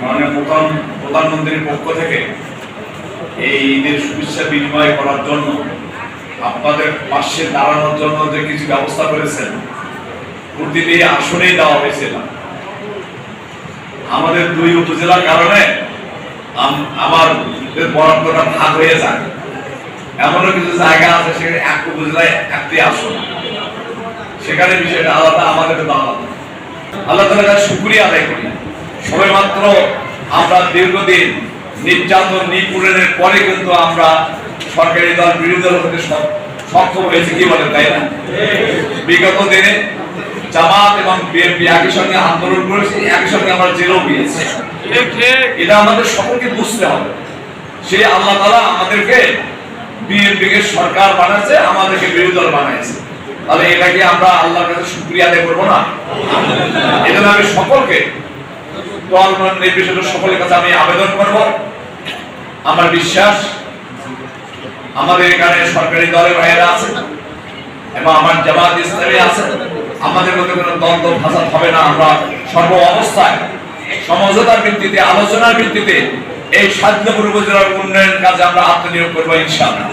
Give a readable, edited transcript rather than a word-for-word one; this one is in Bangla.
মাননীয় প্রধানমন্ত্রীর পক্ষ থেকে এই ঈদের শুভেচ্ছা বিনিময় করার জন্য, আপনাদের পাশে দাঁড়ানোর জন্য যে কিছু ব্যবস্থা করেছেন, প্রতিটি আসনেই দেওয়া হয়েছিল। আমাদের 2 উপজেলার কারণে আমার বরাদ্দটা ভাগ হয়ে যায়। এমনও কিছু জায়গা আছে সেখানে 1 উপজেলায় 1টি আসন, সেখানে বিষয়টা আলাদা, আমাদের আলাদা। আল্লাহ তাআলার কাছে শুকরিয়া আদায় করি। সবে মাত্র আমরা দীর্ঘদিন নির্যাতন নিপীড়নের পরে কিন্তু আমরা সরকারি দল বিরোধী দল হতে সক্ষম হয়েছে, কি বলেন, তাই না? বিগত দিনে জামাত এবং বিএনপি একই সঙ্গে আন্দোলন করেছে, একই সঙ্গে আমরা জেলও গিয়েছি। এটা আমাদের সকলকে বুঝতে হবে। সেই আল্লাহ তাআলা আমাদেরকে বিএনপি কে সরকার বানাচ্ছে, আমাদেরকে বিরোধী দল বানাইছে। তাহলে এটাকে আমরা আল্লাহর কাছে শুকরিয়া আদায় করবো না? এজন্য আমি সকলকে, দল নির্বিশেষে সকলের কাছে আমি আবেদন করব। আমার বিশ্বাস আমাদের এখানে সরকারি দলের ভাইয়েরা আছে এবং আমার জামাত ইসলামী আছে, আমাদের মধ্যে কোনো দ্বন্দ্ব ফাসাদ হবে না। আমরা সর্ব অবস্থায় সমঝোতার ভিত্তিতে, আলোচনার ভিত্তিতে এই শান্তিপুর উপজেলার উন্নয়ন কাজে আমরা আত্মনিয়োগ করবো ইনশাআল্লাহ।